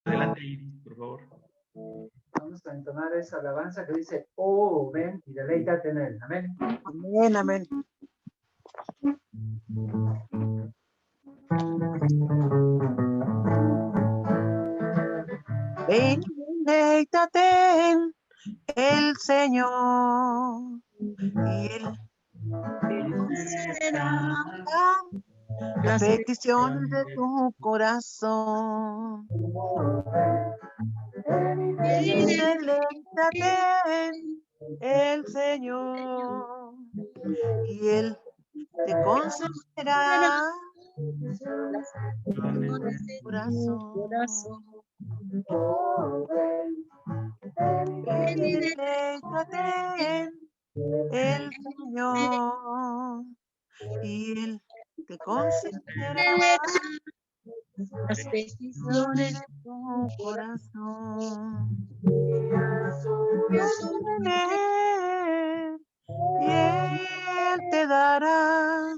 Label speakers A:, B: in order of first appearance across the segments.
A: Adelante, Iris, por favor.
B: Vamos a entonar esa alabanza que dice, oh, ven y deleítate en él. Amén.
C: Amén, amén. Ven y deleítate en el Señor, y Él concederá las peticiones de tu corazón. Ven y deleítate en el Señor, y Él te concederá tu corazón. Ven y deleítate en el Señor, y Él te concederá las peticiones de tu corazón. En Él, y Él te dará.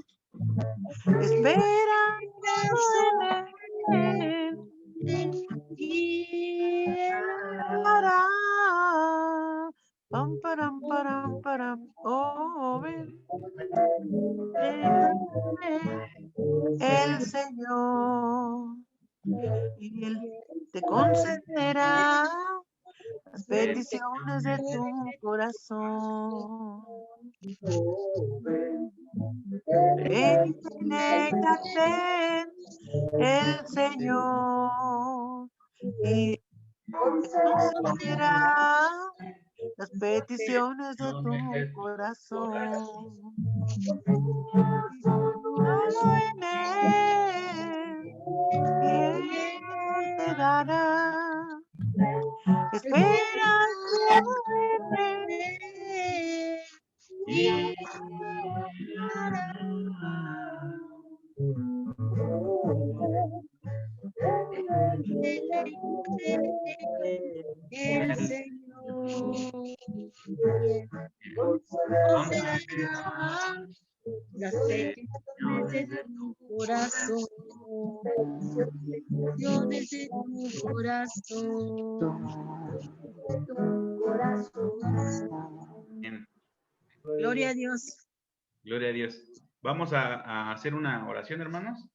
C: Espera en Él, y Él hará. Pam, param, param, param. Oh, ven. El Señor, y Él te concederá las peticiones de tu corazón. Ven y deleítate en el Señor, y te concederá las peticiones de tu corazón. Solo en Él, y Él te dará. Espera en Él, y Él hará. El Señor concederá las peticiones de tu corazón. Peticiones de tu corazón.
A: Bien.
C: Gloria a Dios.
A: Gloria a Dios. Vamos a hacer una oración, hermanos.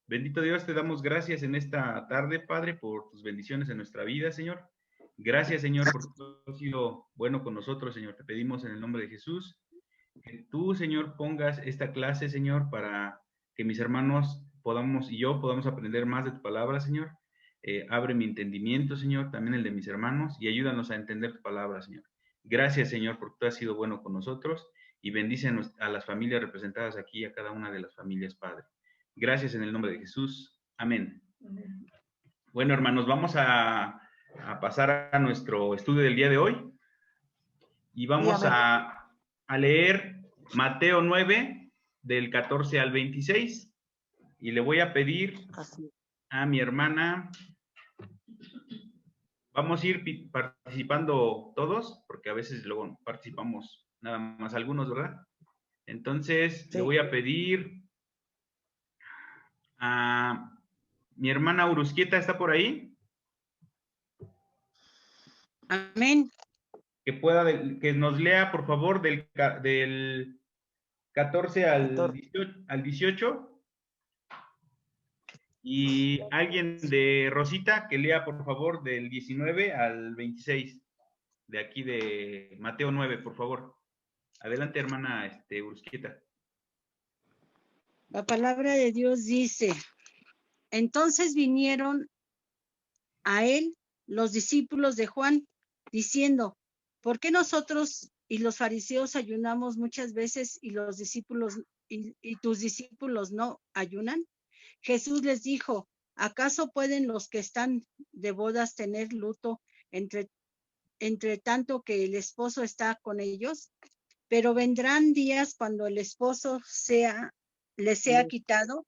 A: Bendito Dios, te damos gracias en esta tarde, Padre, por tus bendiciones en nuestra vida, Señor. Gracias, Señor, porque tú has sido bueno con nosotros, Señor. Te pedimos en el nombre de Jesús que tú, Señor, pongas esta clase, Señor, para que mis hermanos podamos y yo podamos aprender más de tu palabra, Señor. Abre mi entendimiento, Señor, también el de mis hermanos, y ayúdanos a entender tu palabra, Señor. Gracias, Señor, porque tú has sido bueno con nosotros, y bendice a las familias representadas aquí, a cada una de las familias, Padre. Gracias en el nombre de Jesús. Amén. Bueno, hermanos, vamos a pasar a nuestro estudio del día de hoy, y vamos a leer Mateo 9, del 14 al 26, y le voy a pedir a mi hermana, vamos a ir participando todos, porque a veces luego participamos nada más algunos, ¿verdad? Entonces, le voy a pedir a mi hermana Urusquieta, ¿está por ahí?
C: Amén.
A: Que nos lea, por favor, del 14 al 18. Y alguien de Rosita que lea, por favor, del 19 al 26, de aquí de Mateo 9, por favor. Adelante, hermana Urusquieta.
C: La palabra de Dios dice: entonces vinieron a él los discípulos de Juan, diciendo: ¿por qué nosotros y los fariseos ayunamos muchas veces y los discípulos y tus discípulos no ayunan? Jesús les dijo: ¿acaso pueden los que están de bodas tener luto entre tanto que el esposo está con ellos? Pero vendrán días cuando el esposo les será quitado,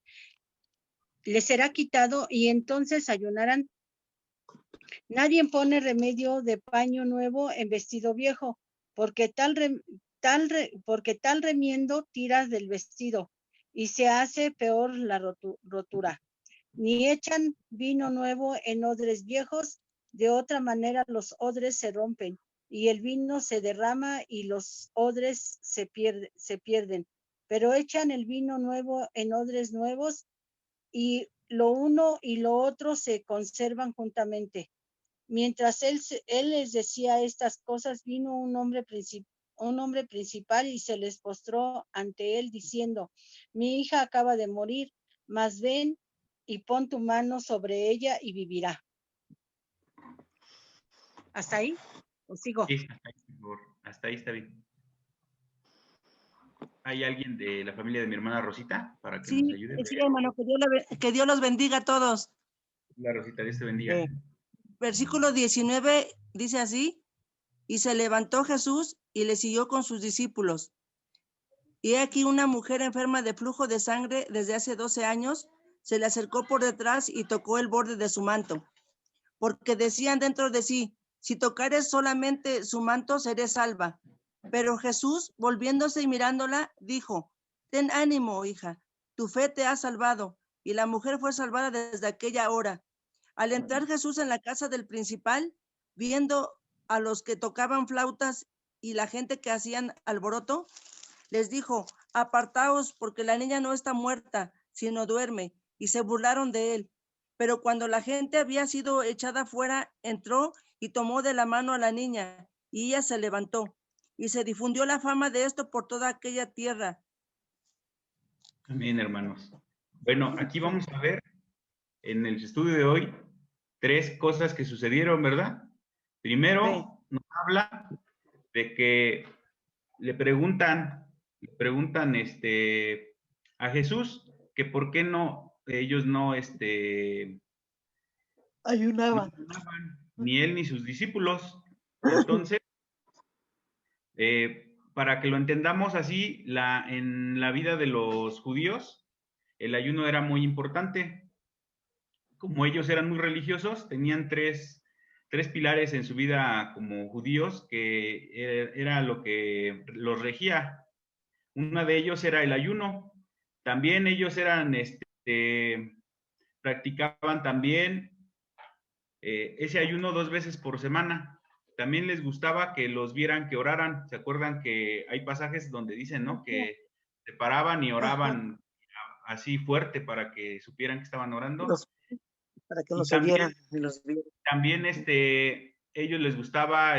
C: y entonces ayunarán. Nadie pone remedio de paño nuevo en vestido viejo, porque tal remiendo tira del vestido, y se hace peor la rotura. ni echan vino nuevo en odres viejos, de otra manera los odres se rompen, y el vino se derrama y los odres se pierden. Pero echan el vino nuevo en odres nuevos, y lo uno y lo otro se conservan juntamente. Mientras él les decía estas cosas, vino un hombre principal y se les postró ante él diciendo: mi hija acaba de morir, mas ven y pon tu mano sobre ella y vivirá. ¿Hasta ahí? ¿O sigo?
A: Sí, hasta ahí, por favor. Hasta ahí está bien. ¿Hay alguien de la familia de mi hermana Rosita para que nos
D: Sí,
A: ayude?
D: sí, hermano, que Dios los bendiga a todos.
A: La Rosita, Dios te bendiga.
D: Versículo 19 dice así: y se levantó Jesús y le siguió con sus discípulos. Y aquí una mujer enferma de flujo de sangre desde hace 12 años se le acercó por detrás y tocó el borde de su manto, porque decían dentro de sí: si tocares solamente su manto, seré salva. Pero Jesús, volviéndose y mirándola, dijo: ten ánimo, hija, tu fe te ha salvado. Y la mujer fue salvada desde aquella hora. Al entrar Jesús en la casa del principal, viendo a los que tocaban flautas y la gente que hacían alboroto, les dijo: apartaos, porque la niña no está muerta, sino duerme. Y se burlaron de él. Pero cuando la gente había sido echada fuera, entró y tomó de la mano a la niña, y ella se levantó. Y se difundió la fama de esto por toda aquella tierra.
A: Amén, hermanos. Bueno, aquí vamos a ver en el estudio de hoy 3 cosas que sucedieron, ¿verdad? Primero, nos habla de que le preguntan a Jesús que por qué no, ellos no,
D: Ayunaban.
A: ni él ni sus discípulos. Entonces, para que lo entendamos así, en la vida de los judíos, el ayuno era muy importante. Como ellos eran muy religiosos, tenían tres pilares en su vida como judíos que era lo que los regía. Uno de ellos era el ayuno. También ellos practicaban también ese ayuno 2 veces por semana. También les gustaba que los vieran que oraran. ¿Se acuerdan que hay pasajes donde dicen, ¿no?, que se paraban y oraban así fuerte para que supieran que estaban orando?
D: Para que
A: Y
D: los oyeran y los vieran.
A: también ellos les gustaba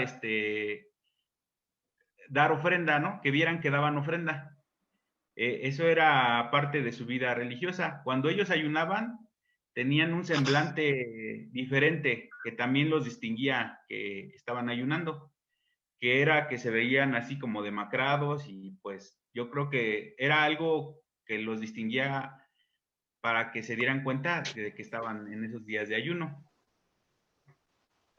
A: dar ofrenda, ¿no? Que vieran que daban ofrenda. Eso era parte de su vida religiosa. Cuando ellos ayunaban, tenían un semblante diferente que también los distinguía que estaban ayunando, que era que se veían así como demacrados, y pues yo creo que era algo que los distinguía para que se dieran cuenta de que estaban en esos días de ayuno.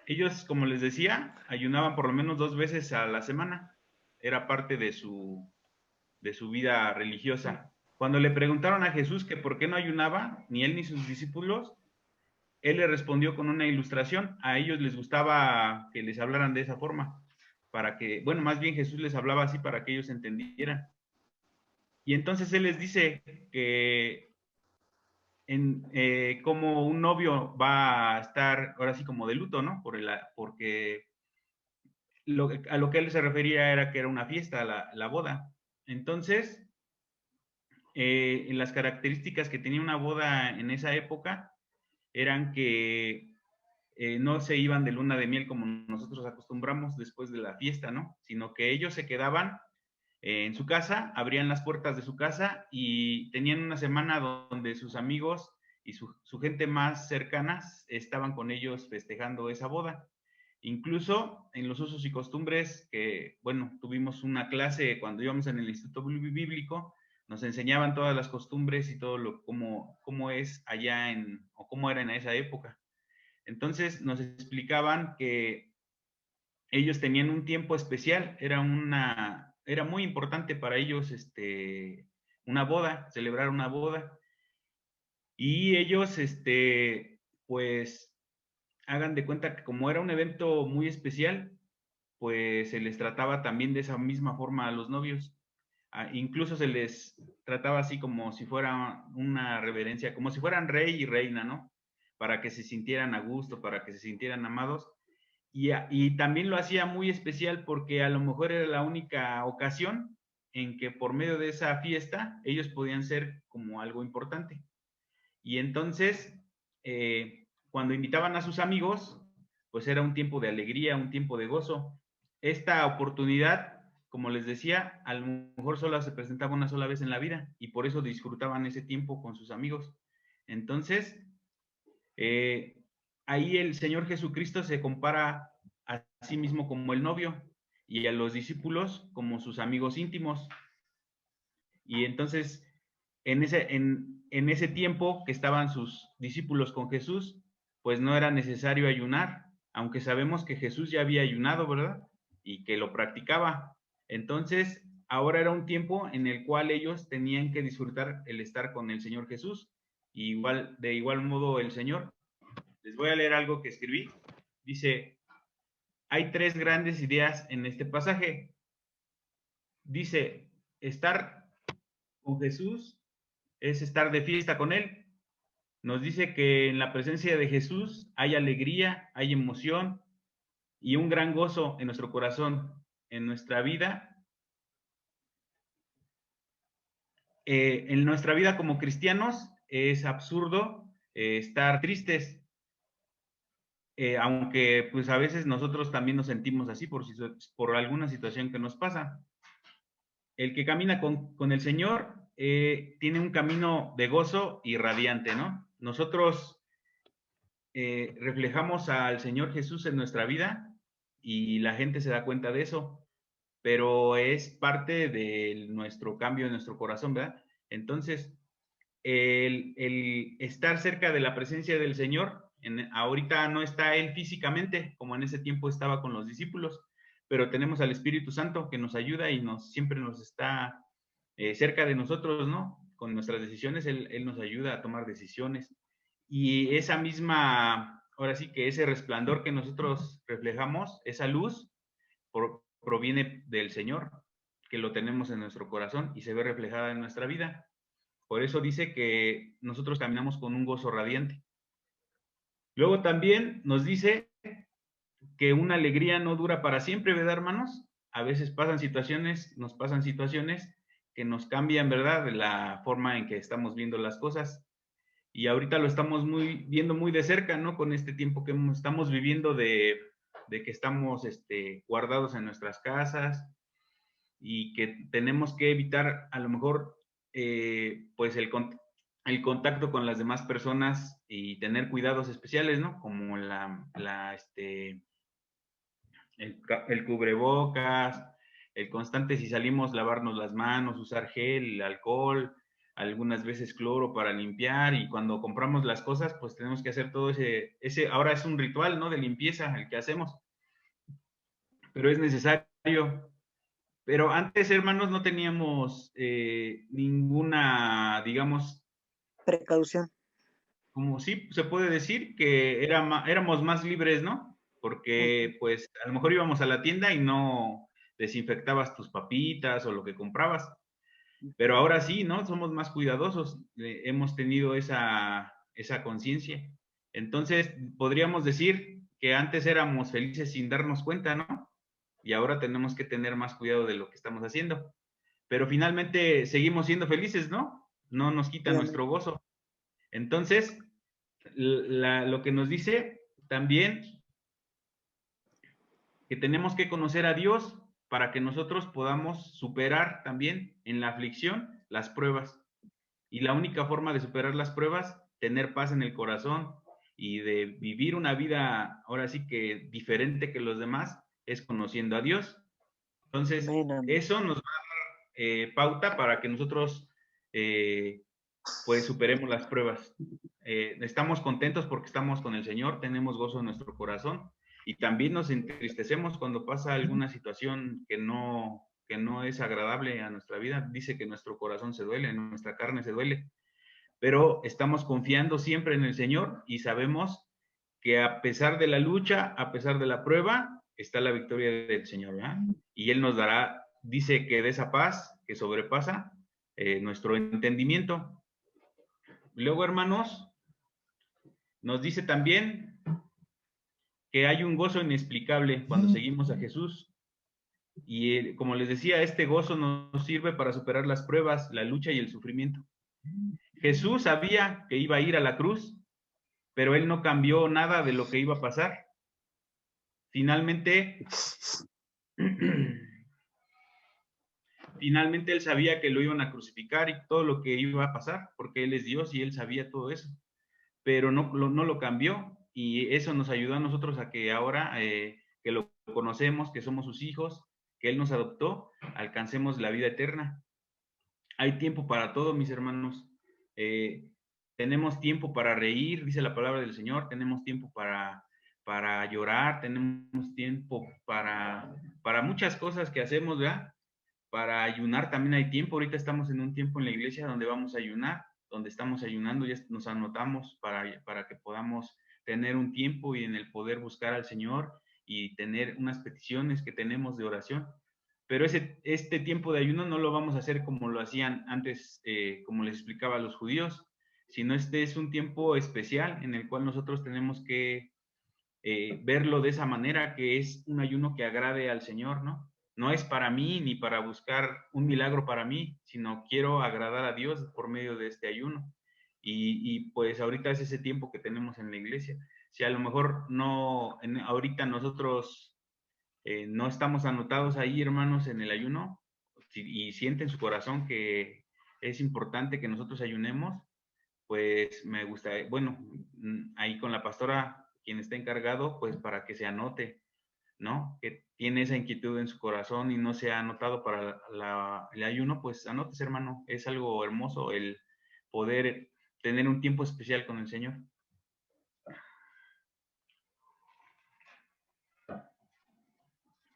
A: Ellos, como les decía, ayunaban por lo menos 2 veces a la semana. Era parte de su vida religiosa. Cuando le preguntaron a Jesús que por qué no ayunaba, ni él ni sus discípulos, él le respondió con una ilustración. A ellos les gustaba que les hablaran de esa forma, para que, bueno, más bien Jesús les hablaba así para que ellos entendieran. Y entonces él les dice que como un novio va a estar ahora sí como de luto, ¿no? Porque a lo que él se refería era que era una fiesta, la boda. Entonces, en las características que tenía una boda en esa época eran que no se iban de luna de miel como nosotros acostumbramos después de la fiesta, ¿no? Sino que ellos se quedaban en su casa, abrían las puertas de su casa y tenían una semana donde sus amigos y su gente más cercana estaban con ellos festejando esa boda. Incluso en los usos y costumbres que, bueno, tuvimos una clase cuando íbamos en el Instituto Bíblico, nos enseñaban todas las costumbres y todo cómo es allá o cómo era en esa época. Entonces nos explicaban que ellos tenían un tiempo especial, era muy importante para ellos una boda, celebrar una boda. Y ellos, pues, hagan de cuenta que como era un evento muy especial, pues se les trataba también de esa misma forma a los novios. incluso se les trataba así como si fuera una reverencia, como si fueran rey y reina, ¿no? Para que se sintieran a gusto, para que se sintieran amados. Y también lo hacía muy especial porque a lo mejor era la única ocasión en que por medio de esa fiesta ellos podían ser como algo importante. Y entonces, cuando invitaban a sus amigos, pues era un tiempo de alegría, un tiempo de gozo. Esta oportunidad, como les decía, a lo mejor solo se presentaba una sola vez en la vida y por eso disfrutaban ese tiempo con sus amigos. Entonces, ahí el Señor Jesucristo se compara a sí mismo como el novio y a los discípulos como sus amigos íntimos. Y entonces, en ese tiempo que estaban sus discípulos con Jesús, pues no era necesario ayunar, aunque sabemos que Jesús ya había ayunado, ¿verdad? Y que lo practicaba. Entonces, ahora era un tiempo en el cual ellos tenían que disfrutar el estar con el Señor Jesús. Y de igual modo el Señor. Les voy a leer algo que escribí. Dice, hay 3 grandes ideas en este pasaje. Dice, estar con Jesús es estar de fiesta con Él. Nos dice que en la presencia de Jesús hay alegría, hay emoción y un gran gozo en nuestro corazón, en nuestra vida. En nuestra vida como cristianos es absurdo estar tristes, aunque pues a veces nosotros también nos sentimos así por alguna situación que nos pasa. El que camina con el Señor tiene un camino de gozo y radiante, ¿no? Nosotros reflejamos al Señor Jesús en nuestra vida y la gente se da cuenta de eso, pero es parte de nuestro cambio en nuestro corazón, ¿verdad? Entonces, el estar cerca de la presencia del Señor, ahorita no está Él físicamente, como en ese tiempo estaba con los discípulos, pero tenemos al Espíritu Santo que nos ayuda y siempre nos está cerca de nosotros, ¿no? Con nuestras decisiones, él nos ayuda a tomar decisiones. Y esa misma, ahora sí que ese resplandor que nosotros reflejamos, esa luz, proviene del Señor, que lo tenemos en nuestro corazón y se ve reflejada en nuestra vida. Por eso dice que nosotros caminamos con un gozo radiante. Luego también nos dice que una alegría no dura para siempre, ¿verdad, hermanos? A veces nos pasan situaciones que nos cambian, ¿verdad? De la forma en que estamos viendo las cosas. Y ahorita lo estamos viendo muy de cerca, ¿no? Con este tiempo que estamos viviendo de que estamos guardados en nuestras casas y que tenemos que evitar a lo mejor pues el contacto con las demás personas y tener cuidados especiales, ¿no? Como el cubrebocas, el constante, si salimos, lavarnos las manos, usar gel, alcohol, algunas veces cloro para limpiar, y cuando compramos las cosas, pues tenemos que hacer todo ahora es un ritual, ¿no? De limpieza el que hacemos, pero es necesario. Pero antes, hermanos, no teníamos ninguna, digamos,
E: Precaución.
A: como sí se puede decir que éramos más libres, ¿no? Porque pues a lo mejor íbamos a la tienda y no desinfectabas tus papitas o lo que comprabas. Pero ahora sí, ¿no? Somos más cuidadosos, hemos tenido esa conciencia. Entonces, podríamos decir que antes éramos felices sin darnos cuenta, ¿no? Y ahora tenemos que tener más cuidado de lo que estamos haciendo. Pero finalmente seguimos siendo felices, ¿no? No nos quita nuestro gozo. Entonces, lo que nos dice también que tenemos que conocer a Dios para que nosotros podamos superar también en la aflicción las pruebas. Y la única forma de superar las pruebas, tener paz en el corazón y de vivir una vida ahora sí que diferente que los demás, es conociendo a Dios. Entonces, eso nos va a dar pauta para que nosotros pues superemos las pruebas. Estamos contentos porque estamos con el Señor, tenemos gozo en nuestro corazón y también nos entristecemos cuando pasa alguna situación que no es agradable a nuestra vida. Dice que nuestro corazón se duele, nuestra carne se duele, pero estamos confiando siempre en el Señor y sabemos que a pesar de la lucha, a pesar de la prueba, está la victoria del Señor, ¿verdad? Y Él nos dará, dice que de esa paz que sobrepasa nuestro entendimiento. Luego, hermanos, nos dice también que hay un gozo inexplicable cuando seguimos a Jesús. Y como les decía, este gozo nos sirve para superar las pruebas, la lucha y el sufrimiento. Jesús sabía que iba a ir a la cruz, pero él no cambió nada de lo que iba a pasar. Finalmente él sabía que lo iban a crucificar y todo lo que iba a pasar, porque él es Dios y él sabía todo eso, pero no lo cambió, y eso nos ayudó a nosotros a que ahora que lo conocemos, que somos sus hijos, que él nos adoptó, alcancemos la vida eterna. Hay tiempo para todo, mis hermanos. Tenemos tiempo para reír, dice la palabra del Señor, tenemos tiempo para llorar, tenemos tiempo para muchas cosas que hacemos, ¿verdad? Para ayunar también hay tiempo. Ahorita estamos en un tiempo en la iglesia donde vamos a ayunar, donde estamos ayunando, ya nos anotamos para que podamos tener un tiempo y en el poder buscar al Señor y tener unas peticiones que tenemos de oración. Pero este tiempo de ayuno no lo vamos a hacer como lo hacían antes, como les explicaba a los judíos, sino este es un tiempo especial en el cual nosotros tenemos que verlo de esa manera, que es un ayuno que agrade al Señor, ¿no? No es para mí ni para buscar un milagro para mí, sino quiero agradar a Dios por medio de este ayuno. Y pues ahorita es ese tiempo que tenemos en la iglesia. Si a lo mejor ahorita nosotros no estamos anotados ahí, hermanos, en el ayuno, y sienten su corazón que es importante que nosotros ayunemos, pues me gusta, bueno, ahí con la pastora, quien está encargado, pues para que se anote, ¿no? Que tiene esa inquietud en su corazón y no se ha anotado para el ayuno, pues anótese, hermano. Es algo hermoso el poder tener un tiempo especial con el Señor.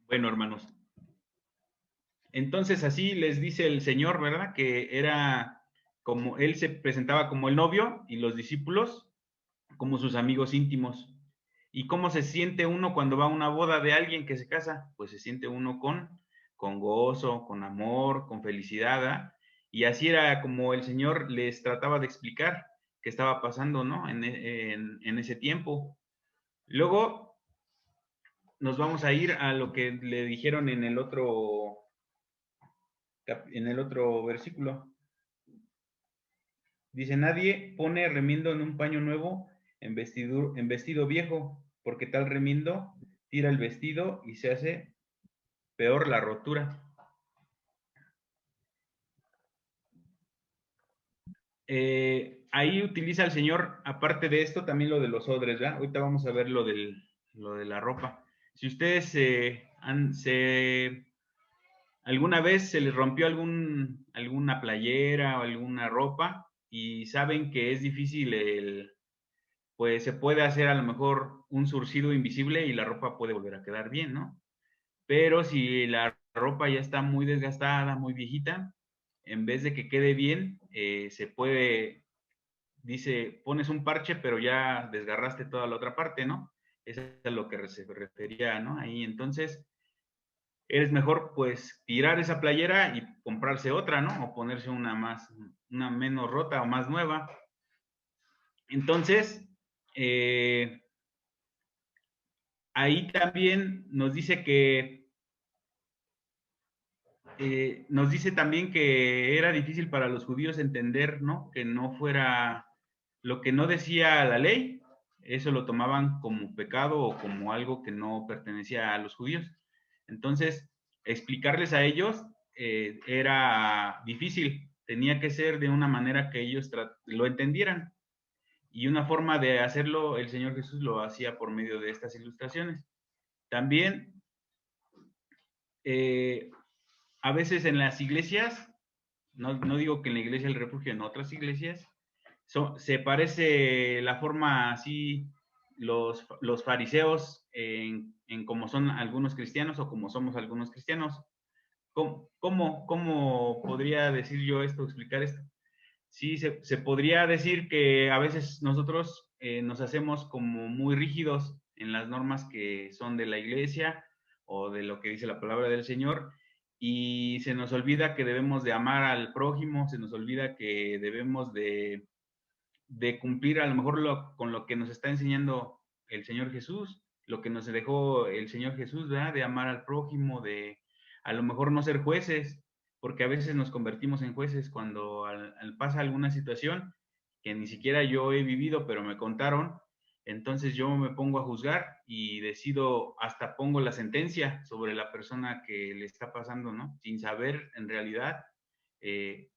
A: Bueno, hermanos. Entonces así les dice el Señor, ¿verdad? Que era como él se presentaba como el novio y los discípulos como sus amigos íntimos. ¿Y cómo se siente uno cuando va a una boda de alguien que se casa? Pues se siente uno con gozo, con amor, con felicidad, ¿verdad? Y así era como el Señor les trataba de explicar qué estaba pasando, ¿no? En ese tiempo. Luego nos vamos a ir a lo que le dijeron en el otro versículo. Dice, nadie pone remiendo en un paño nuevo en vestido viejo, porque tal remiendo tira el vestido y se hace peor la rotura. Ahí utiliza el Señor, aparte de esto, también lo de los odres, ¿verdad? Ahorita vamos a ver lo de la ropa. Si ustedes alguna vez se les rompió alguna playera o alguna ropa y saben que es difícil pues se puede hacer a lo mejor un surcido invisible y la ropa puede volver a quedar bien, ¿no? Pero si la ropa ya está muy desgastada, muy viejita, en vez de que quede bien, se puede, dice, pones un parche, pero ya desgarraste toda la otra parte, ¿no? Eso es a lo que se refería, ¿no? Ahí entonces es mejor pues tirar esa playera y comprarse otra, ¿no? O ponerse una menos rota o más nueva. Entonces, ahí también nos dice también que era difícil para los judíos entender, ¿no? Que no fuera lo que no decía la ley, eso lo tomaban como pecado o como algo que no pertenecía a los judíos. Entonces, explicarles a ellos era difícil, tenía que ser de una manera que ellos lo entendieran. Y una forma de hacerlo, el Señor Jesús lo hacía por medio de estas ilustraciones. También, a veces en las iglesias, no digo que en la iglesia del refugio, en otras iglesias, se parece la forma así, los fariseos en cómo son algunos cristianos o como somos algunos cristianos. ¿Cómo podría decir yo esto, explicar esto? Sí, se podría decir que a veces nosotros nos hacemos como muy rígidos en las normas que son de la iglesia o de lo que dice la palabra del Señor, y se nos olvida que debemos de amar al prójimo, se nos olvida que debemos de cumplir a lo mejor con lo que nos está enseñando el Señor Jesús, lo que nos dejó el Señor Jesús, ¿verdad? De amar al prójimo, de a lo mejor no ser jueces, porque a veces nos convertimos en jueces cuando pasa alguna situación que ni siquiera yo he vivido, pero me contaron, entonces yo me pongo a juzgar y decido, hasta pongo la sentencia sobre la persona que le está pasando, ¿no? Sin saber en realidad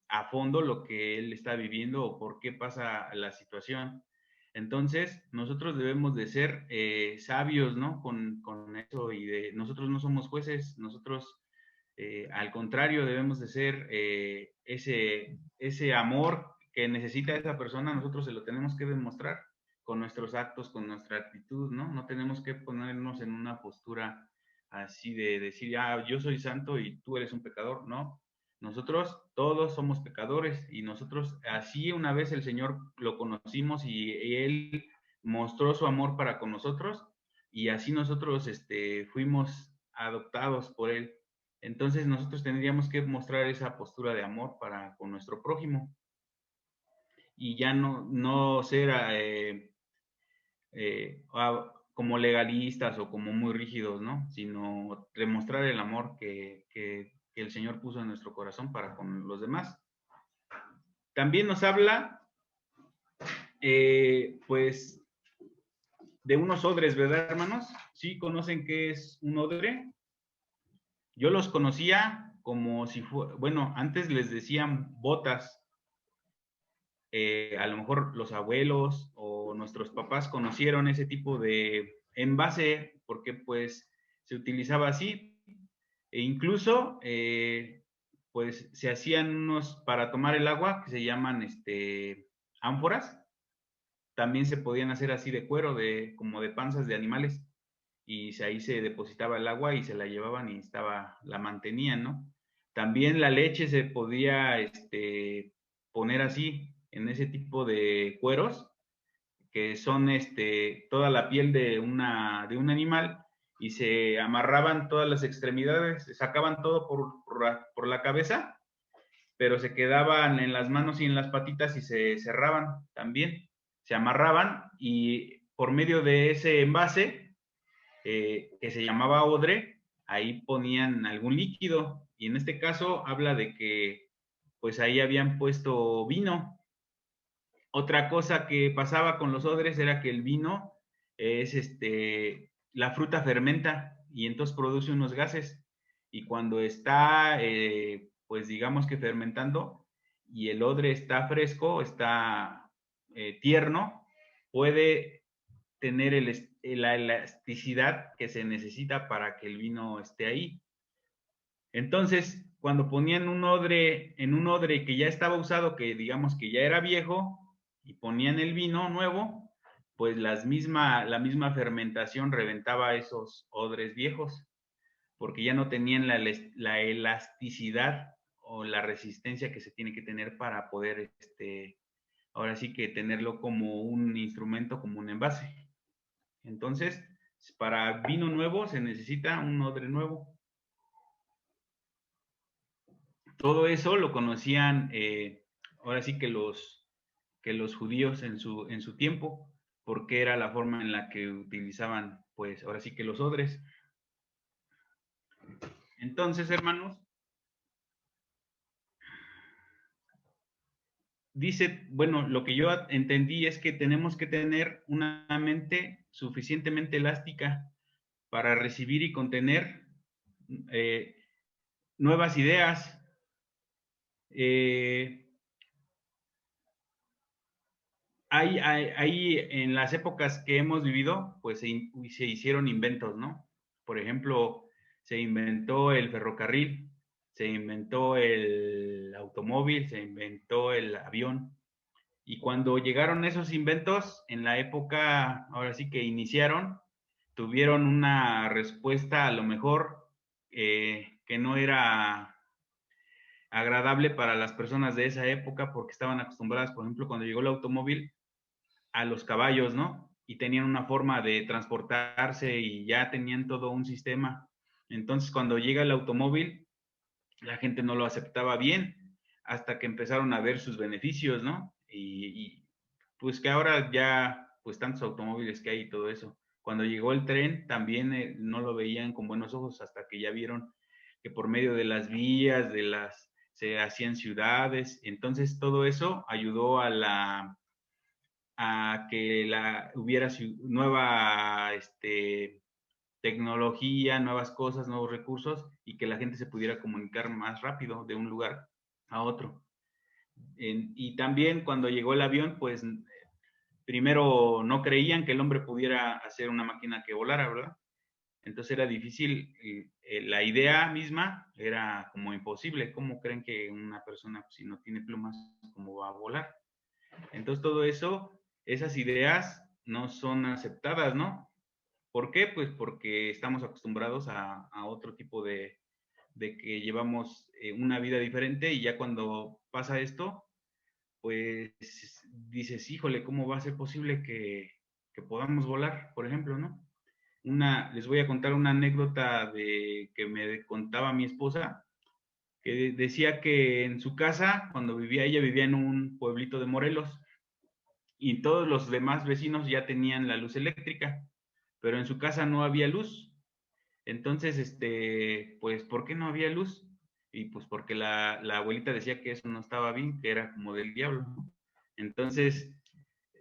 A: a fondo lo que él está viviendo o por qué pasa la situación. Entonces, nosotros debemos de ser sabios, ¿no? Con eso y nosotros no somos jueces, nosotros al contrario debemos de ser ese amor que necesita esa persona, nosotros se lo tenemos que demostrar con nuestros actos, con nuestra actitud, ¿no? No tenemos que ponernos en una postura así de decir, ah, yo soy santo y tú eres un pecador, ¿no? Nosotros todos somos pecadores y nosotros así una vez el Señor lo conocimos y Él mostró su amor para con nosotros y así nosotros fuimos adoptados por Él. Entonces nosotros tendríamos que mostrar esa postura de amor para con nuestro prójimo y ya no ser como legalistas o como muy rígidos, ¿no? Sino demostrar el amor que el Señor puso en nuestro corazón para con los demás. También nos habla, pues, de unos odres, ¿verdad, hermanos? ¿Sí conocen qué es un odre? Yo los conocía como si fuera, bueno, antes les decían botas. A lo mejor los abuelos o nuestros papás conocieron ese tipo de envase porque pues se utilizaba así e incluso pues se hacían unos para tomar el agua que se llaman ánforas, también se podían hacer así de cuero, como de panzas de animales y ahí se depositaba el agua y se la llevaban y la mantenían, ¿no? También la leche se podía poner así en ese tipo de cueros que son toda la piel de un animal y se amarraban todas las extremidades, se sacaban todo por la cabeza, pero se quedaban en las manos y en las patitas y se cerraban también, se amarraban y por medio de ese envase que se llamaba odre, ahí ponían algún líquido y en este caso habla de que pues ahí habían puesto vino. Otra cosa que pasaba con los odres era que el vino es la fruta fermenta y entonces produce unos gases y cuando está pues digamos que fermentando y el odre está fresco, está tierno, puede tener la elasticidad que se necesita para que el vino esté ahí. Entonces, cuando ponían en un odre que ya estaba usado, que digamos que ya era viejo, y ponían el vino nuevo, pues la misma fermentación reventaba esos odres viejos, porque ya no tenían la elasticidad o la resistencia que se tiene que tener para poder, ahora sí que tenerlo como un instrumento, como un envase. Entonces, para vino nuevo se necesita un odre nuevo. Todo eso lo conocían ahora sí que los judíos en su tiempo, porque era la forma en la que utilizaban, pues ahora sí que los odres. Entonces, hermanos, dice, bueno, lo que yo entendí es que tenemos que tener una mente suficientemente elástica para recibir y contener nuevas ideas. Ahí en las épocas que hemos vivido, pues se hicieron inventos, ¿no? Por ejemplo, se inventó el ferrocarril, se inventó el automóvil, se inventó el avión. Y cuando llegaron esos inventos, en la época, ahora sí que iniciaron, tuvieron una respuesta a lo mejor que no era agradable para las personas de esa época porque estaban acostumbradas, por ejemplo, cuando llegó el automóvil, a los caballos, ¿no? Y tenían una forma de transportarse y ya tenían todo un sistema. Entonces, cuando llega el automóvil, la gente no lo aceptaba bien, hasta que empezaron a ver sus beneficios, ¿no? Y pues que ahora ya, pues tantos automóviles que hay y todo eso. Cuando llegó el tren, también no lo veían con buenos ojos hasta que ya vieron que por medio de las vías, se hacían ciudades. Entonces todo eso ayudó a que hubiera nueva tecnología, nuevas cosas, nuevos recursos y que la gente se pudiera comunicar más rápido de un lugar a otro. Y también cuando llegó el avión, pues primero no creían que el hombre pudiera hacer una máquina que volara, ¿verdad? Entonces era difícil, la idea misma era como imposible. ¿Cómo creen que una persona, si no tiene plumas, cómo va a volar? Entonces todo eso, esas ideas no son aceptadas, ¿no? ¿Por qué? Pues porque estamos acostumbrados a otro tipo de que llevamos una vida diferente y ya cuando pasa esto, pues dices, híjole, ¿cómo va a ser posible que podamos volar, por ejemplo, ¿no? Les voy a contar una anécdota que me contaba mi esposa, que decía que en su casa, cuando ella vivía en un pueblito de Morelos, y todos los demás vecinos ya tenían la luz eléctrica, pero en su casa no había luz. Entonces, pues, ¿por qué no había luz? Y pues porque la abuelita decía que eso no estaba bien, que era como del diablo. Entonces,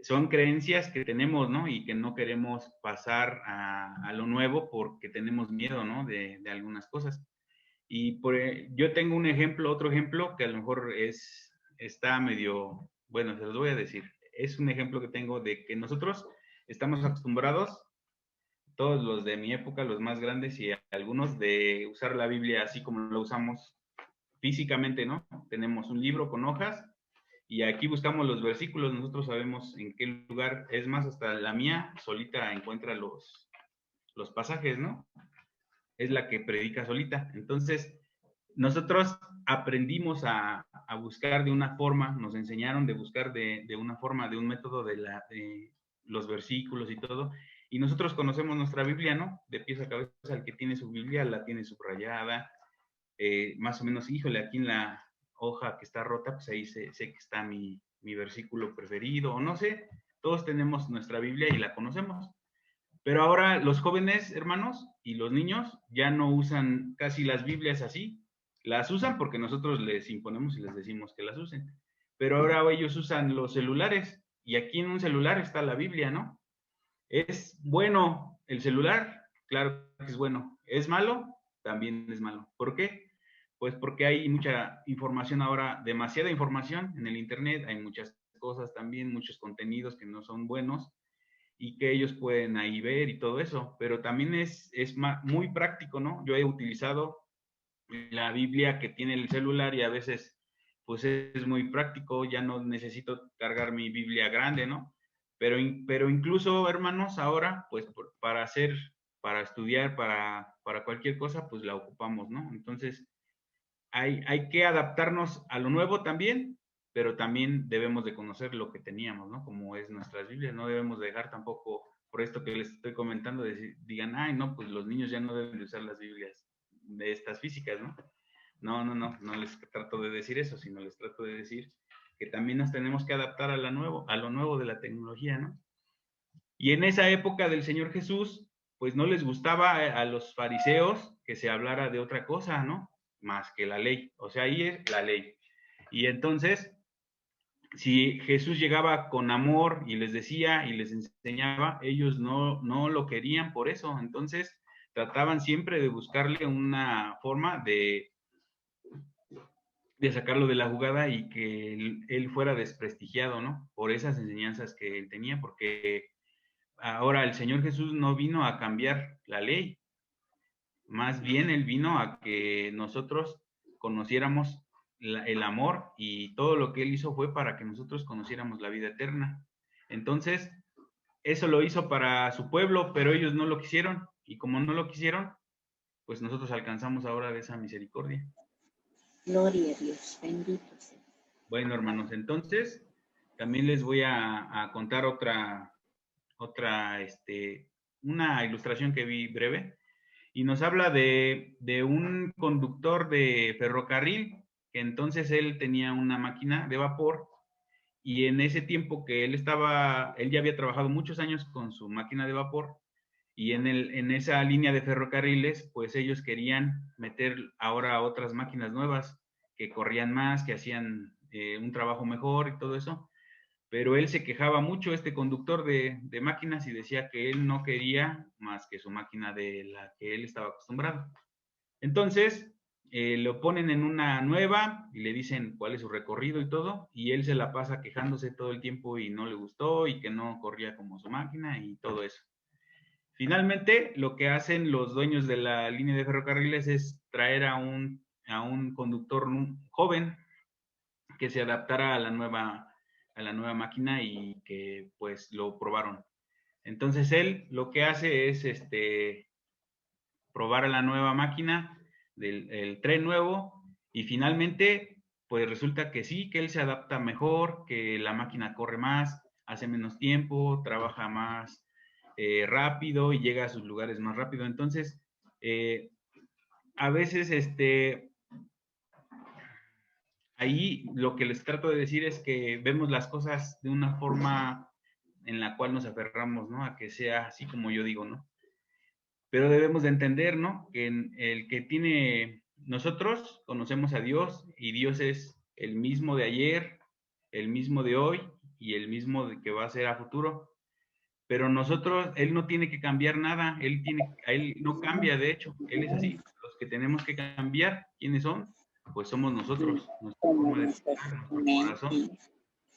A: son creencias que tenemos, ¿no? Y que no queremos pasar a lo nuevo porque tenemos miedo, ¿no? De algunas cosas. Y yo tengo un ejemplo, otro ejemplo, que a lo mejor está medio, bueno, se los voy a decir. Es un ejemplo que tengo de que nosotros estamos acostumbrados, todos los de mi época, los más grandes y algunos, de usar la Biblia así como la usamos físicamente, ¿no? Tenemos un libro con hojas y aquí buscamos los versículos, nosotros sabemos en qué lugar, es más, hasta la mía solita encuentra los pasajes, ¿no? Es la que predica solita. Entonces, nosotros aprendimos a buscar de una forma, nos enseñaron de buscar de una forma, de un método de los versículos y todo, y nosotros conocemos nuestra Biblia, ¿no? De pies a cabeza, el que tiene su Biblia la tiene subrayada, más o menos, híjole, aquí en la hoja que está rota, pues ahí sé que está mi versículo preferido, o no sé, todos tenemos nuestra Biblia y la conocemos. Pero ahora los jóvenes, hermanos, y los niños ya no usan casi las Biblias así. Las usan porque nosotros les imponemos y les decimos que las usen. Pero ahora ellos usan los celulares y aquí en un celular está la Biblia, ¿no? ¿Es bueno el celular? Claro que es bueno. ¿Es malo? También es malo. ¿Por qué? Pues porque hay mucha información ahora, demasiada información en el Internet, hay muchas cosas también, muchos contenidos que no son buenos y que ellos pueden ahí ver y todo eso, pero también es muy práctico, ¿no? Yo he utilizado la Biblia que tiene el celular y a veces pues es muy práctico, ya no necesito cargar mi Biblia grande, ¿no? Pero incluso, hermanos, ahora, pues para estudiar, para cualquier cosa, pues la ocupamos, ¿no? Entonces, hay que adaptarnos a lo nuevo también, pero también debemos de conocer lo que teníamos, ¿no? Como es nuestras Biblias, no debemos dejar tampoco, por esto que les estoy comentando, digan, ay, no, pues los niños ya no deben de usar las Biblias de estas físicas, ¿no? No les trato de decir eso, sino les trato de decir que también nos tenemos que adaptar a lo nuevo de la tecnología, ¿no? Y en esa época del Señor Jesús, pues no les gustaba a los fariseos que se hablara de otra cosa, ¿no? Más que la ley. O sea, ahí es la ley. Y entonces, si Jesús llegaba con amor y les decía y les enseñaba, ellos no lo querían por eso. Entonces, trataban siempre de buscarle una forma de sacarlo de la jugada y que él fuera desprestigiado, ¿no? Por esas enseñanzas que él tenía, porque ahora el Señor Jesús no vino a cambiar la ley, más bien Él vino a que nosotros conociéramos el amor y todo lo que Él hizo fue para que nosotros conociéramos la vida eterna. Entonces, eso lo hizo para su pueblo, pero ellos no lo quisieron y como no lo quisieron, pues nosotros alcanzamos ahora de esa misericordia.
C: Gloria a Dios, bendito sea.
A: Bueno, hermanos, entonces también les voy a contar otra, una ilustración que vi breve. y nos habla de un conductor de ferrocarril, que entonces él tenía una máquina de vapor, y en ese tiempo que él ya había trabajado muchos años con su máquina de vapor, y en esa línea de ferrocarriles, pues ellos querían meter ahora otras máquinas nuevas que corrían más, que hacían un trabajo mejor y todo eso, pero él se quejaba mucho, este conductor de máquinas, y decía que él no quería más que su máquina de la que él estaba acostumbrado. Entonces, lo ponen en una nueva y le dicen cuál es su recorrido y todo, y él se la pasa quejándose todo el tiempo y no le gustó y que no corría como su máquina y todo eso. Finalmente, lo que hacen los dueños de la línea de ferrocarriles es traer a un conductor joven que se adaptara a la nueva máquina y que pues lo probaron. Entonces él lo que hace es probar la nueva máquina del tren nuevo, y finalmente pues resulta que sí, que él se adapta mejor, que la máquina corre más, hace menos tiempo, trabaja más rápido y llega a sus lugares más rápido. Entonces, a veces ahí lo que les trato de decir es que vemos las cosas de una forma en la cual nos aferramos, ¿no? A que sea así como yo digo, ¿no? Pero debemos de entender, ¿no? Que nosotros conocemos a Dios, y Dios es el mismo de ayer, el mismo de hoy y el mismo de que va a ser a futuro. Pero nosotros, Él no tiene que cambiar nada, Él no cambia, de hecho, Él es así. Los que tenemos que cambiar, ¿quiénes son? Pues somos nosotros, nuestra forma de pensar, nuestro corazón.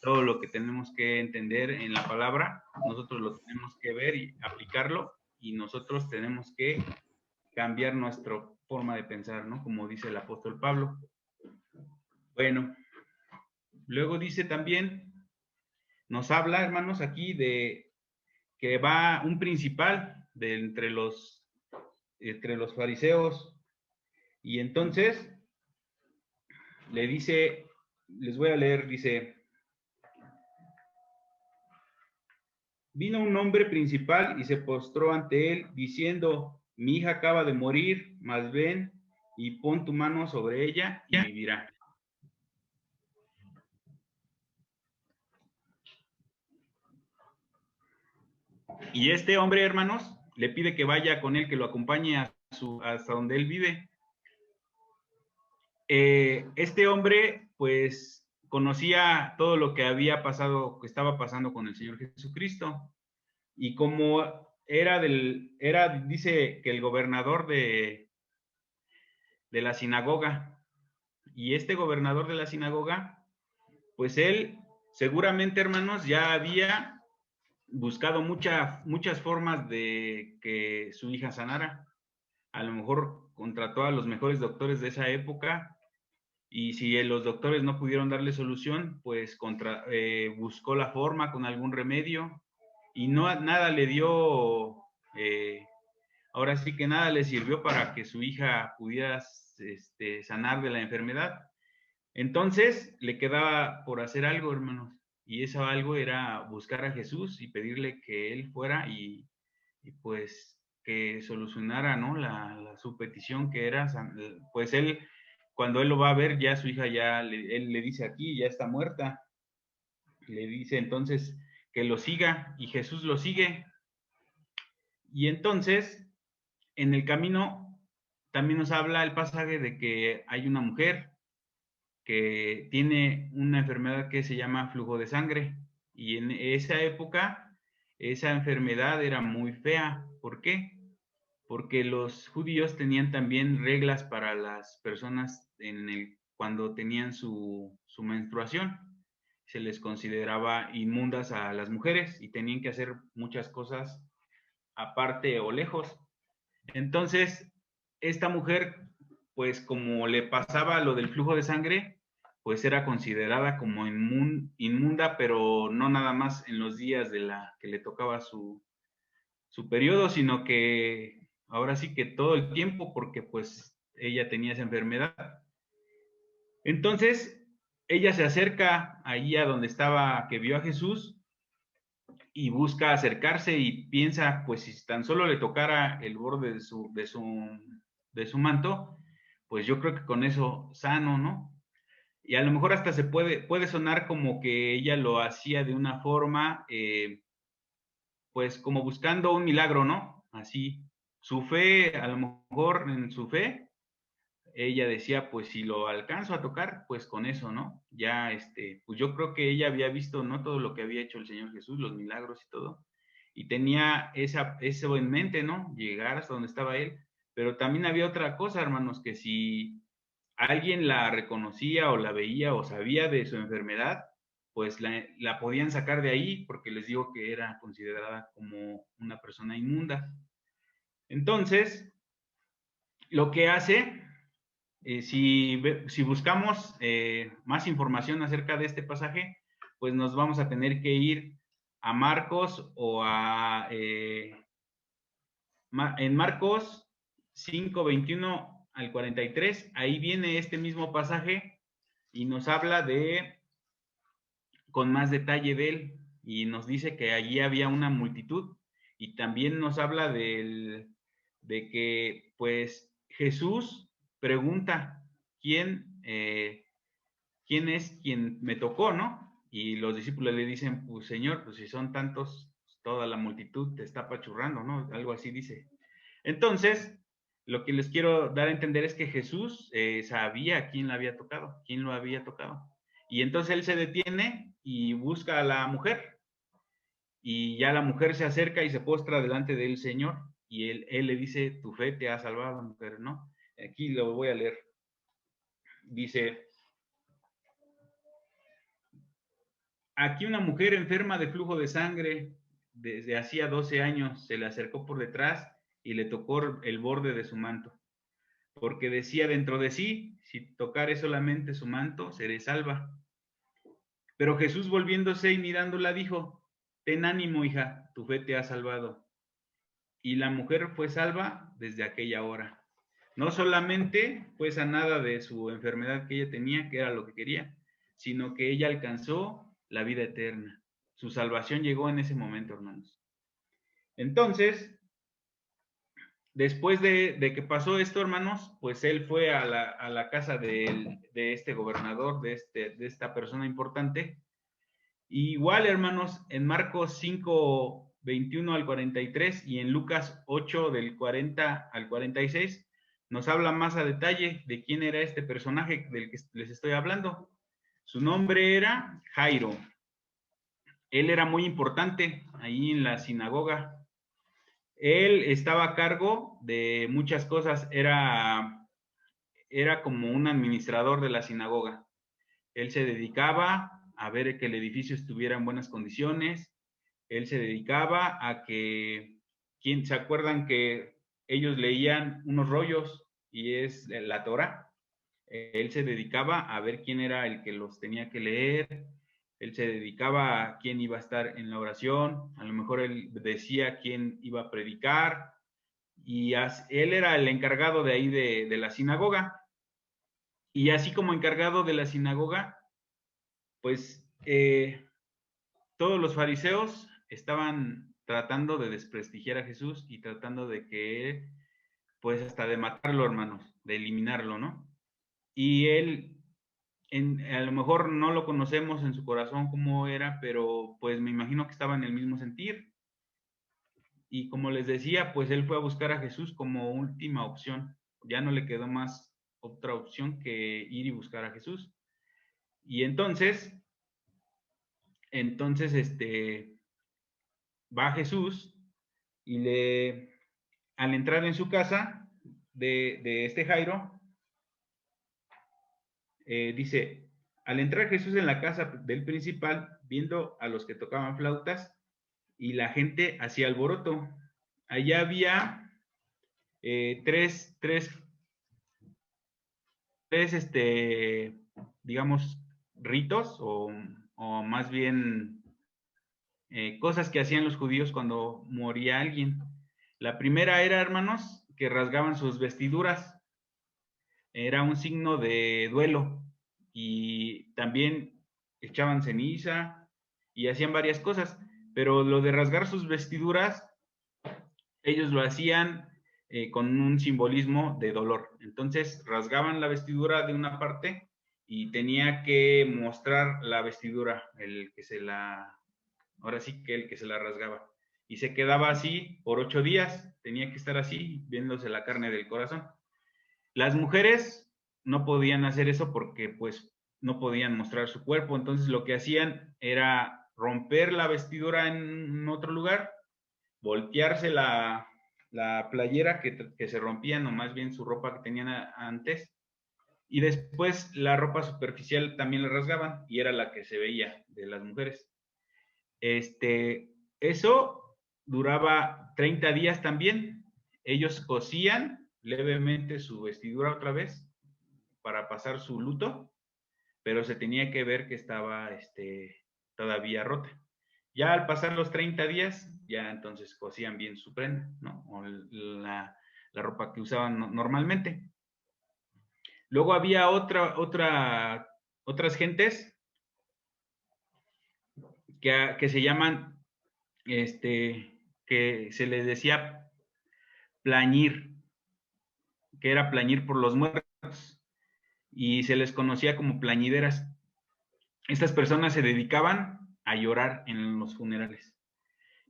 A: Todo lo que tenemos que entender en la palabra, nosotros lo tenemos que ver y aplicarlo, y nosotros tenemos que cambiar nuestra forma de pensar, ¿no? Como dice el apóstol Pablo. Bueno, luego dice también, nos habla, hermanos, aquí de que va un principal entre los fariseos, y entonces le dice, les voy a leer, dice: vino un hombre principal y se postró ante él, diciendo: mi hija acaba de morir, mas ven y pon tu mano sobre ella y vivirá. Y este hombre, hermanos, le pide que vaya con él, que lo acompañe hasta donde él vive. Este hombre, pues, conocía todo lo que había pasado, que estaba pasando con el Señor Jesucristo. Y como dice que el gobernador de la sinagoga, y este gobernador de la sinagoga, pues él seguramente, hermanos, ya había buscado muchas formas de que su hija sanara. A lo mejor contrató a los mejores doctores de esa época, y si los doctores no pudieron darle solución, pues buscó la forma con algún remedio, y nada le dio, ahora sí que nada le sirvió para que su hija pudiera sanar de la enfermedad. Entonces le quedaba por hacer algo, hermanos, y eso algo era buscar a Jesús y pedirle que él fuera y pues que solucionara, ¿no? Su petición, que era, pues él, cuando él lo va a ver, ya su hija él le dice aquí, ya está muerta. Le dice entonces que lo siga, y Jesús lo sigue. Y entonces, en el camino, también nos habla el pasaje de que hay una mujer que tiene una enfermedad que se llama flujo de sangre, y en esa época esa enfermedad era muy fea. ¿Por qué? Porque los judíos tenían también reglas para las personas cuando tenían su menstruación. Se les consideraba inmundas a las mujeres y tenían que hacer muchas cosas aparte o lejos. Entonces, esta mujer, pues como le pasaba lo del flujo de sangre, pues era considerada como inmunda, pero no nada más en los días que le tocaba su periodo, sino que ahora sí que todo el tiempo, porque pues ella tenía esa enfermedad. Entonces, ella se acerca ahí a donde estaba, que vio a Jesús, y busca acercarse y piensa, pues si tan solo le tocara el borde de su manto, pues yo creo que con eso sano, ¿no? Y a lo mejor hasta puede sonar como que ella lo hacía de una forma, pues como buscando un milagro, ¿no? Así, su fe, a lo mejor en su fe, ella decía, pues si lo alcanzo a tocar, pues con eso, ¿no? Ya, pues yo creo que ella había visto, ¿no? Todo lo que había hecho el Señor Jesús, los milagros y todo, y tenía eso en mente, ¿no? Llegar hasta donde estaba Él, pero también había otra cosa, hermanos, que si alguien la reconocía o la veía o sabía de su enfermedad, pues la podían sacar de ahí porque les digo que era considerada como una persona inmunda. Entonces, lo que hace, si buscamos más información acerca de este pasaje, pues nos vamos a tener que ir a Marcos o en Marcos 5, 21 al 43, ahí viene este mismo pasaje y nos habla con más detalle de él, y nos dice que allí había una multitud, y también nos habla de que, pues, Jesús pregunta, ¿quién es quien me tocó, no? Y los discípulos le dicen, pues, Señor, pues si son tantos, toda la multitud te está apachurrando, ¿no? Algo así dice. Entonces, lo que les quiero dar a entender es que Jesús sabía quién la había tocado, quién lo había tocado. Y entonces él se detiene y busca a la mujer. Y ya la mujer se acerca y se postra delante del Señor. Y él le dice, tu fe te ha salvado, mujer, ¿no? Aquí lo voy a leer. Dice, aquí una mujer enferma de flujo de sangre desde hacía 12 años se le acercó por detrás y le tocó el borde de su manto, porque decía dentro de sí, si tocare solamente su manto, seré salva. Pero Jesús volviéndose y mirándola dijo, ten ánimo, hija, tu fe te ha salvado. Y la mujer fue salva desde aquella hora. No solamente fue sanada de su enfermedad que ella tenía, que era lo que quería, sino que ella alcanzó la vida eterna. Su salvación llegó en ese momento, hermanos. Entonces, después de que pasó esto, hermanos, pues él fue a la casa de este gobernador, de esta persona importante. Y igual, hermanos, en Marcos 5, 21 al 43 y en Lucas 8, del 40 al 46, nos habla más a detalle de quién era este personaje del que les estoy hablando. Su nombre era Jairo. Él era muy importante ahí en la sinagoga. Él estaba a cargo de muchas cosas, era como un administrador de la sinagoga. Él se dedicaba a ver que el edificio estuviera en buenas condiciones. Él se dedicaba a que, ¿se acuerdan que ellos leían unos rollos y es la Torah? Él se dedicaba a ver quién era el que los tenía que leer. Él se dedicaba a quién iba a estar en la oración. A lo mejor él decía quién iba a predicar. Y él era el encargado de ahí de la sinagoga. Y así como encargado de la sinagoga, pues todos los fariseos estaban tratando de desprestigiar a Jesús y tratando de que, pues hasta de matarlo, hermanos, de eliminarlo, ¿no? Y él, a lo mejor no lo conocemos en su corazón cómo era, pero pues me imagino que estaba en el mismo sentir. Y como les decía, pues él fue a buscar a Jesús como última opción. Ya no le quedó más otra opción que ir y buscar a Jesús. Y entonces, va Jesús y al entrar en su casa de este Jairo, dice, al entrar Jesús en la casa del principal, viendo a los que tocaban flautas y la gente hacía alboroto, allá había tres, digamos, ritos o más bien cosas que hacían los judíos cuando moría alguien. La primera era, hermanos, que rasgaban sus vestiduras. Era un signo de duelo. Y también echaban ceniza y hacían varias cosas. Pero lo de rasgar sus vestiduras, ellos lo hacían con un simbolismo de dolor. Entonces rasgaban la vestidura de una parte y tenía que mostrar la vestidura, ahora sí que el que se la rasgaba. Y se quedaba así por 8 días, tenía que estar así, viéndose la carne del corazón. Las mujeres no podían hacer eso porque pues no podían mostrar su cuerpo, entonces lo que hacían era romper la vestidura en otro lugar, voltearse la playera que se rompían, o más bien su ropa que tenían antes, y después la ropa superficial también la rasgaban, y era la que se veía de las mujeres. Eso duraba 30 días también. Ellos cosían levemente su vestidura otra vez para pasar su luto, pero se tenía que ver que estaba todavía rota. Ya al pasar los 30 días, ya entonces cosían bien su prenda, ¿no? O la ropa que usaban normalmente. Luego había otras gentes que se llaman, que se les decía plañir, que era plañir por los muertos, y se les conocía como plañideras. Estas personas se dedicaban a llorar en los funerales,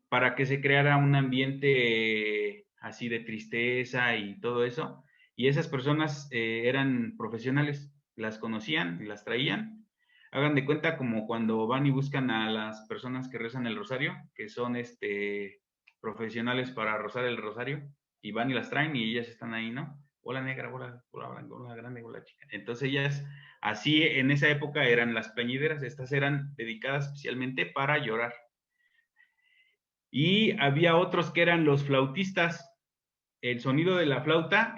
A: para que se creara un ambiente así de tristeza y todo eso. Y esas personas eran profesionales, las conocían y las traían. Hagan de cuenta como cuando van y buscan a las personas que rezan el rosario, que son profesionales para rozar el rosario, y van y las traen y ellas están ahí, ¿no? Hola negra, hola blanca, hola grande, hola chica. Entonces ellas, así en esa época eran las plañideras, estas eran dedicadas especialmente para llorar. Y había otros que eran los flautistas. El sonido de la flauta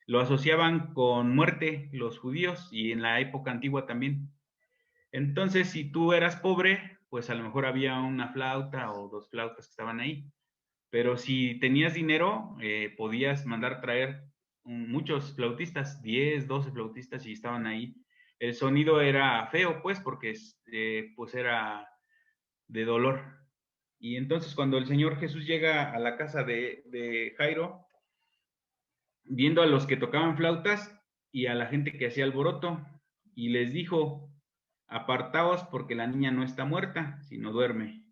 A: lo asociaban con muerte los judíos, y en la época antigua también. Entonces, si tú eras pobre, pues a lo mejor había una flauta o 2 flautas que estaban ahí. Pero si tenías dinero, podías mandar traer muchos flautistas, 10, 12 flautistas, y estaban ahí. El sonido era feo, pues, porque pues era de dolor. Y entonces cuando el Señor Jesús llega a la casa de Jairo, viendo a los que tocaban flautas y a la gente que hacía alboroto, y les dijo: apartaos, porque la niña no está muerta, sino duerme.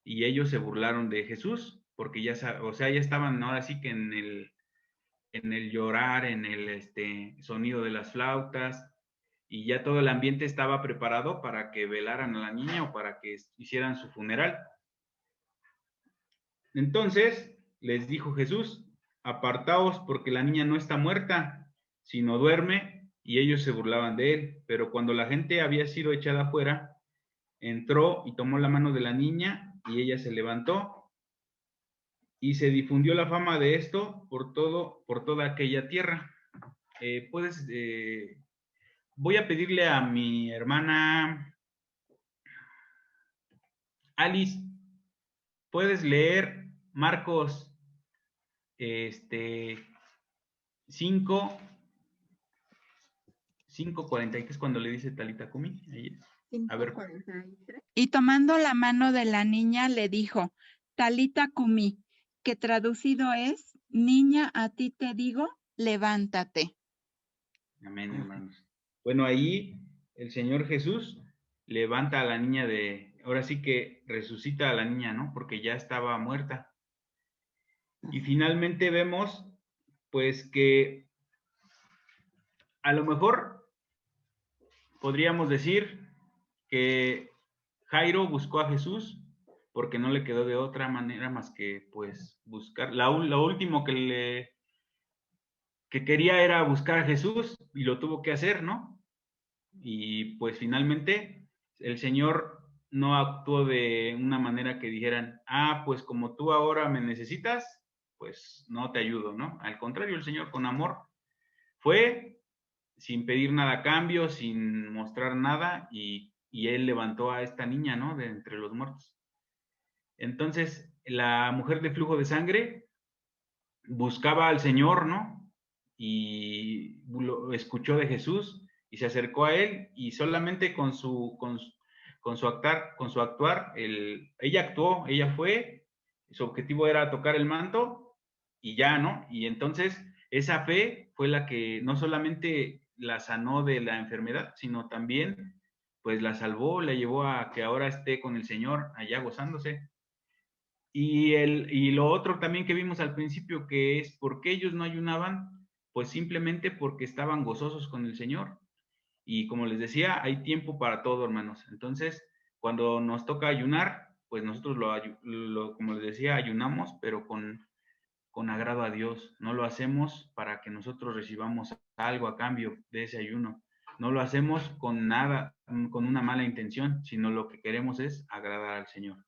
A: Y ellos se burlaron de Jesús, porque ya estaban ahora sí que en el llorar, en el sonido de las flautas, y ya todo el ambiente estaba preparado para que velaran a la niña o para que hicieran su funeral. Entonces les dijo Jesús: apartaos, porque la niña no está muerta, sino duerme. Y ellos se burlaban de él. Pero cuando la gente había sido echada afuera, entró y tomó la mano de la niña, y ella se levantó, y se difundió la fama de esto por toda aquella tierra. Voy a pedirle a mi hermana Alice, ¿puedes leer Marcos 5, 5:40, que es cuando le dice Talita Kumi? A ver.
E: 5:43. Y tomando la mano de la niña le dijo: Talita Kumi, que traducido es: niña, a ti te digo, levántate.
A: Amén, hermanos. Bueno, ahí el Señor Jesús levanta a la niña ahora sí que resucita a la niña, ¿no? Porque ya estaba muerta. Y finalmente vemos, pues, que a lo mejor podríamos decir que Jairo buscó a Jesús porque no le quedó de otra manera más que, pues, buscar. Lo último que quería era buscar a Jesús, y lo tuvo que hacer, ¿no? Y pues finalmente el Señor no actuó de una manera que dijeran: pues como tú ahora me necesitas, pues no te ayudo, ¿no? Al contrario, el Señor con amor fue, sin pedir nada a cambio, sin mostrar nada, y Él levantó a esta niña, ¿no? De entre los muertos. Entonces, la mujer de flujo de sangre buscaba al Señor, ¿no? Y lo escuchó de Jesús y se acercó a él, y solamente con con su actuar, ella actuó, ella fue, su objetivo era tocar el manto y ya, ¿no? Y entonces esa fe fue la que no solamente la sanó de la enfermedad, sino también pues la salvó, la llevó a que ahora esté con el Señor allá gozándose. Y lo otro también que vimos al principio, que es por qué ellos no ayunaban, pues simplemente porque estaban gozosos con el Señor. Y como les decía, hay tiempo para todo, hermanos. Entonces, cuando nos toca ayunar, pues nosotros como les decía, ayunamos, pero con agrado a Dios. No lo hacemos para que nosotros recibamos algo a cambio de ese ayuno. No lo hacemos con nada, con una mala intención, sino lo que queremos es agradar al Señor.